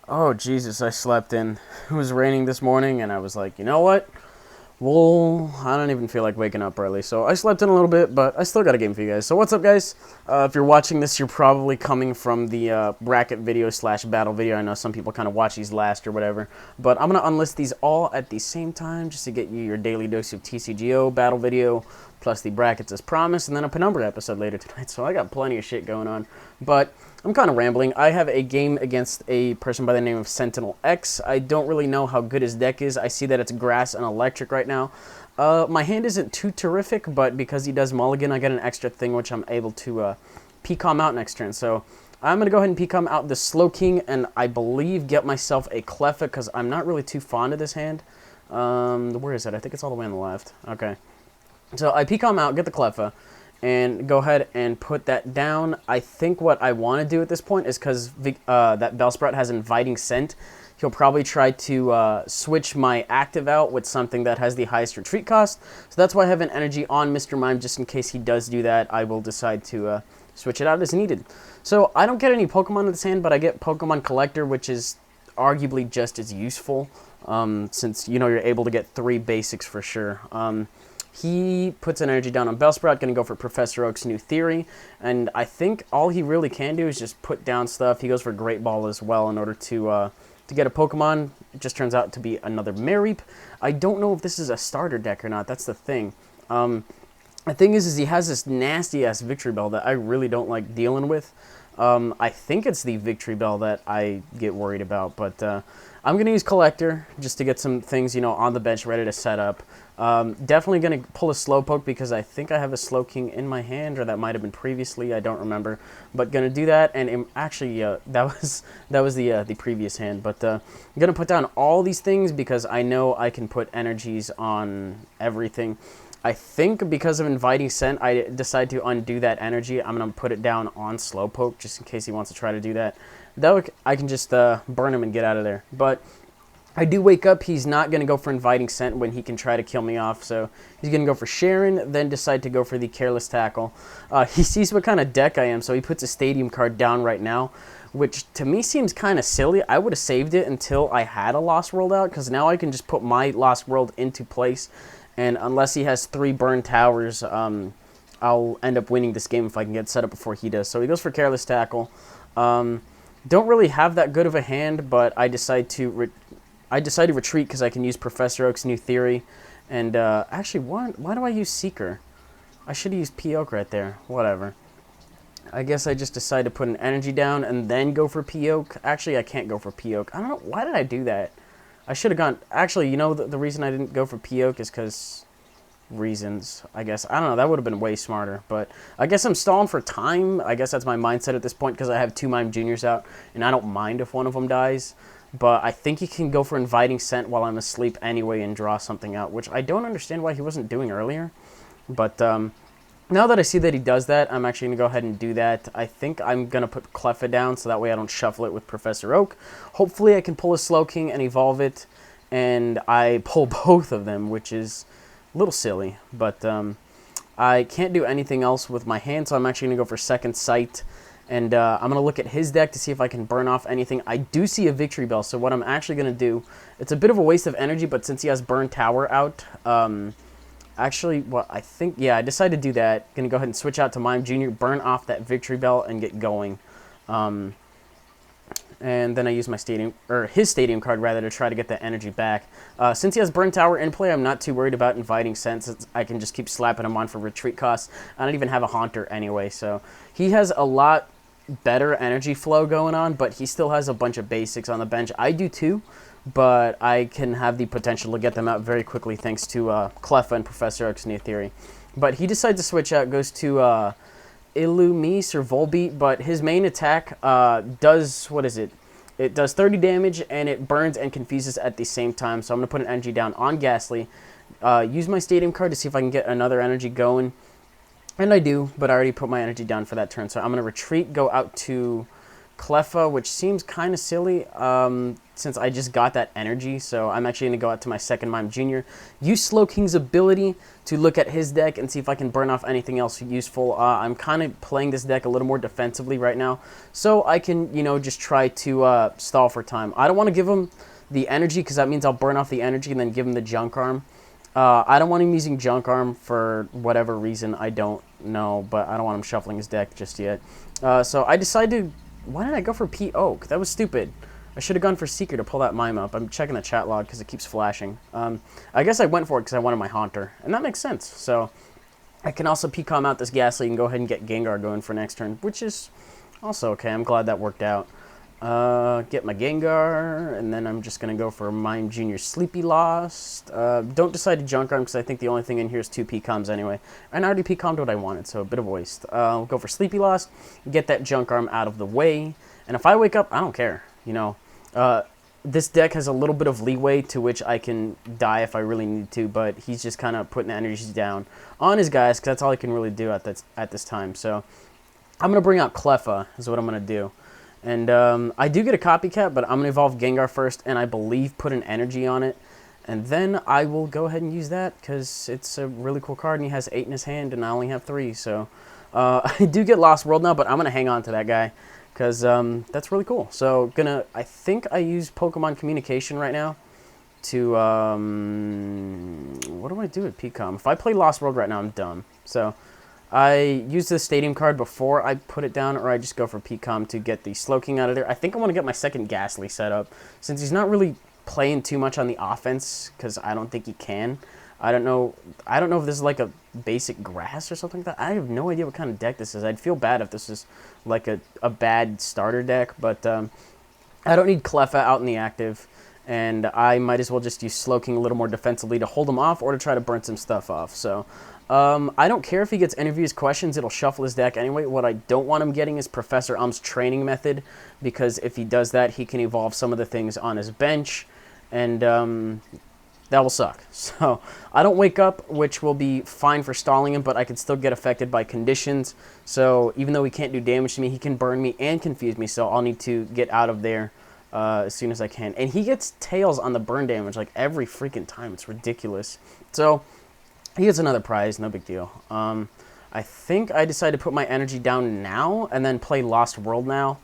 Oh, Jesus, I slept in. It was raining this morning, and I was like, you know what? Well, I don't even feel like waking up early, so I slept in a little bit, but I still got a game for you guys. So what's up, guys? If you're watching this, you're probably coming from the bracket video slash battle video. I know some people kind of watch these last or whatever, but I'm going to unlist these all at the same time just to get you your daily dose of TCGO battle video, plus the brackets as promised, and then a Penumbra episode later tonight. So I got plenty of shit going on, but I'm kind of rambling. I have a game against a person by the name of sentinelx. I don't really know how good his deck is. I see that it's grass and electric right now. My hand isn't too terrific, but because he does mulligan, I get an extra thing which I'm able to PCOM out next turn. So I'm going to go ahead and PCOM out the Slow King and I believe get myself a Cleffa because I'm not really too fond of this hand. Where is it? I think it's all the way on the left. Okay. So I PCOM out, get the Cleffa, and go ahead and put that down. I think what I want to do at this point is because that Bellsprout has Inviting Scent, he'll probably try to switch my active out with something that has the highest retreat cost. So that's why I have an energy on Mr. Mime, just in case he does do that. I will decide to switch it out as needed. So I don't get any Pokemon in this hand, but I get Pokemon Collector, which is arguably just as useful, since, you know, you're able to get 3 basics for sure. He puts an energy down on Bellsprout, going to go for Professor Oak's New Theory, and I think all he really can do is just put down stuff. He goes for Great Ball as well in order to get a Pokemon. It just turns out to be another Mareep. I don't know if this is a starter deck or not. That's the thing. The thing is he has this nasty-ass Victreebel that I really don't like dealing with. I think it's the Victreebel that I get worried about, but I'm going to use Collector just to get some things, you know, on the bench ready to set up. Definitely going to pull a Slowpoke because I think I have a Slow King in my hand, or that might have been previously. I don't remember, but going to do that. And actually, that was the previous hand. But I'm going to put down all these things because I know I can put energies on everything. I think because of Inviting Scent, I decide to undo that energy. I'm going to put it down on Slowpoke just in case he wants to try to do that. That way I can just burn him and get out of there. But I do wake up. He's not going to go for Inviting Scent when he can try to kill me off. So he's going to go for Sharon, then decide to go for the Careless Tackle. He sees what kind of deck I am, so he puts a Stadium card down right now, which to me seems kind of silly. I would have saved it until I had a Lost World out, because now I can just put my Lost World into place. And unless he has 3 Burn Towers, I'll end up winning this game if I can get set up before he does. So he goes for Careless Tackle. Don't really have that good of a hand, but I decide to retreat because I can use Professor Oak's New Theory. And actually, why do I use Seeker? I should have used P-Oak right there. Whatever. I guess I just decided to put an energy down and then go for P-Oak. Actually, I can't go for P-Oak. I don't know. Why did I do that? I should have gone... Actually, you know, the reason I didn't go for P-Oak is because... reasons, I guess. I don't know. That would have been way smarter. But I guess I'm stalling for time. I guess that's my mindset at this point because I have 2 Mime Juniors out. And I don't mind if one of them dies. But I think he can go for Inviting Scent while I'm asleep anyway and draw something out. Which I don't understand why he wasn't doing earlier. But now that I see that he does that, I'm actually going to go ahead and do that. I think I'm going to put Cleffa down so that way I don't shuffle it with Professor Oak. Hopefully I can pull a Slow King and evolve it. And I pull both of them, which is a little silly. But I can't do anything else with my hand, so I'm actually going to go for Second Sight. And I'm going to look at his deck to see if I can burn off anything. I do see a Victreebel, so what I'm actually going to do, it's a bit of a waste of energy, but since he has Burn Tower out, actually, what I think, yeah, I decided to do that. Going to go ahead and switch out to Mime Jr., burn off that Victreebel, and get going. And then I use my Stadium, or his Stadium card rather, to try to get that energy back. Since he has Burn Tower in play, I'm not too worried about Inviting Scent, since I can just keep slapping him on for retreat costs. I don't even have a Haunter anyway, so he has a lot better energy flow going on, but he still has a bunch of basics on the bench. I do too, but I can have the potential to get them out very quickly thanks to Cleffa and Professor Oak's New Theory. But he decides to switch out, goes to Illumise or Volbeat, but his main attack does, what is it? It does 30 damage, and it burns and confuses at the same time, so I'm going to put an energy down on Ghastly, use my Stadium card to see if I can get another energy going, and I do, but I already put my energy down for that turn, so I'm going to retreat, go out to Cleffa, which seems kind of silly since I just got that energy. So I'm actually going to go out to my second Mime Junior. Use Slow King's ability to look at his deck and see if I can burn off anything else useful. I'm kind of playing this deck a little more defensively right now, so I can, you know, just try to stall for time. I don't want to give him the energy because that means I'll burn off the energy and then give him the Junk Arm. I don't want him using Junk Arm for whatever reason, I don't know, but I don't want him shuffling his deck just yet. So I decided, why did I go for P Oak? That was stupid. I should have gone for Seeker to pull that Mime up. I'm checking the chat log because it keeps flashing. I guess I went for it because I wanted my Haunter, and that makes sense. So I can also P-Calm out this Ghastly and go ahead and get Gengar going for next turn, which is also okay. I'm glad that worked out. Get my Gengar, and then I'm just going to go for Mime Junior Sleepy Lost. Don't decide to Junk Arm because I think the only thing in here is 2 P-Coms anyway. And I already P-Commed what I wanted, so a bit of waste. I'll go for Sleepy Lost, get that Junk Arm out of the way. And if I wake up, I don't care, you know. This deck has a little bit of leeway to which I can die if I really need to, but he's just kind of putting the energies down on his guys because that's all he can really do at this time. So I'm going to bring out Cleffa is what I'm going to do. And I do get a copycat, but I'm going to evolve Gengar first, and I believe put an energy on it. And then I will go ahead and use that, because it's a really cool card, and he has 8 in his hand, and I only have 3. So I do get Lost World now, but I'm going to hang on to that guy, because that's really cool. So I think I use Pokemon Communication right now to, what do I do with P-Com? If I play Lost World right now, I'm dumb. So I use the Stadium card before I put it down, or I just go for P-Com to get the Slowking out of there. I think I want to get my second Ghastly set up, since he's not really playing too much on the offense, because I don't think he can. I don't know if this is like a basic grass or something like that. I have no idea what kind of deck this is. I'd feel bad if this is like a bad starter deck, but I don't need Cleffa out in the active, and I might as well just use Slowking a little more defensively to hold him off or to try to burn some stuff off. So I don't care if he gets interviews, questions, it'll shuffle his deck anyway. What I don't want him getting is Professor Um's training method, because if he does that, he can evolve some of the things on his bench, and that will suck. So I don't wake up, which will be fine for stalling him, but I can still get affected by conditions. So even though he can't do damage to me, he can burn me and confuse me, so I'll need to get out of there as soon as I can. And he gets tails on the burn damage like every freaking time. It's ridiculous. So he gets another prize, no big deal. I think I decided to put my energy down now and then play Lost World now.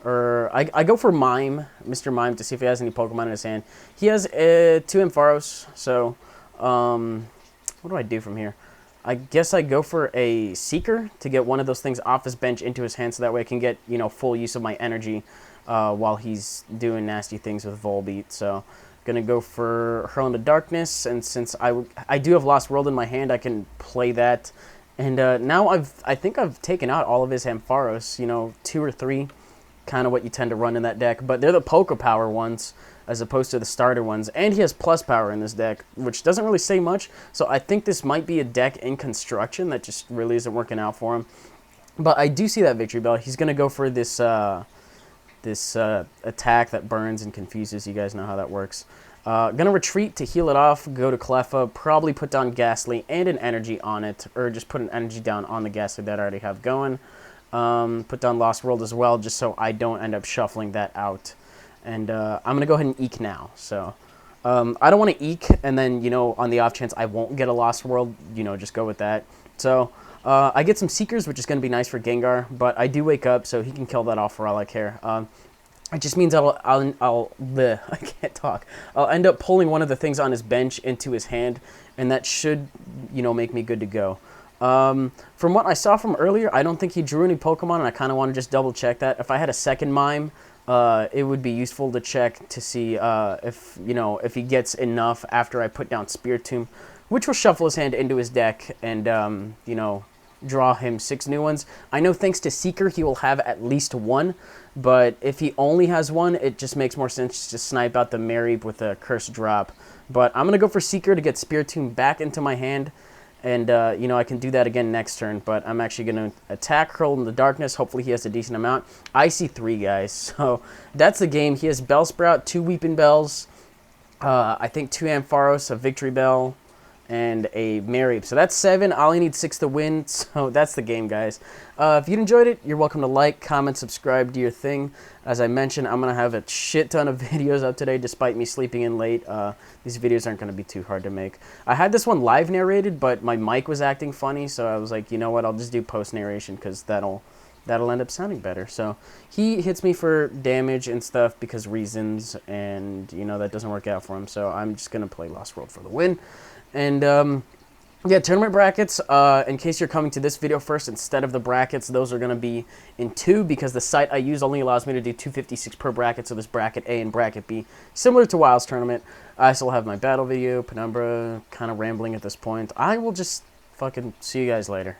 Or I go for Mime, Mr. Mime, to see if he has any Pokemon in his hand. He has 2 Ampharos, so what do I do from here? I guess I go for a Seeker to get one of those things off his bench into his hand, so that way I can get, you know, full use of my energy while he's doing nasty things with Volbeat. So gonna go for Hurl into Darkness, and since I do have Lost World in my hand, I can play that. And now I think I've taken out all of his Ampharos, you know, 2 or 3. Kind of what you tend to run in that deck, but they're the Poke Power ones as opposed to the starter ones, and he has Plus Power in this deck, which doesn't really say much, so I think this might be a deck in construction that just really isn't working out for him. But I do see that Victreebel. He's going to go for this attack that burns and confuses. You guys know how that works. Gonna retreat to heal it off, go to Cleffa, probably put down Ghastly and an energy on it, or just put an energy down on the Ghastly that I already have going. Put down Lost World as well, just so I don't end up shuffling that out. And I'm going to go ahead and Eek now. So I don't want to Eek, and then, you know, on the off chance I won't get a Lost World, you know, just go with that. So I get some Seekers, which is going to be nice for Gengar, but I do wake up, so he can kill that off for all I care. It just means I can't talk. I'll end up pulling one of the things on his bench into his hand, and that should, you know, make me good to go. From what I saw from earlier, I don't think he drew any Pokemon, and I kind of want to just double check that. If I had a second Mime, it would be useful to check to see if he gets enough after I put down Spiritomb, which will shuffle his hand into his deck and draw him 6 new ones. I know thanks to Seeker he will have at least 1, but if he only has 1, it just makes more sense to snipe out the Mareep with a Curse Drop. But I'm gonna go for Seeker to get Spiritomb back into my hand. And, I can do that again next turn, but I'm actually going to attack, Hurl in the Darkness. Hopefully he has a decent amount. I see 3, guys, so that's the game. He has Bellsprout, 2 Weeping Bells, I think 2 Ampharos, a Victreebel, and a Mary. So that's 7. I only need 6 to win. So that's the game, guys. If you enjoyed it, you're welcome to like, comment, subscribe, do your thing. As I mentioned, I'm going to have a shit ton of videos up today despite me sleeping in late. These videos aren't going to be too hard to make. I had this one live narrated, but my mic was acting funny, so I was like, you know what, I'll just do post-narration because that'll end up sounding better. So he hits me for damage and stuff because reasons, and you know that doesn't work out for him. So I'm just gonna play Lost World for the win. And yeah, tournament brackets. In case you're coming to this video first instead of the brackets, those are gonna be in 2 because the site I use only allows me to do 256 per bracket. So there's bracket A and bracket B, similar to WoW's tournament. I still have my battle video, Penumbra, kind of rambling at this point. I will just fucking see you guys later.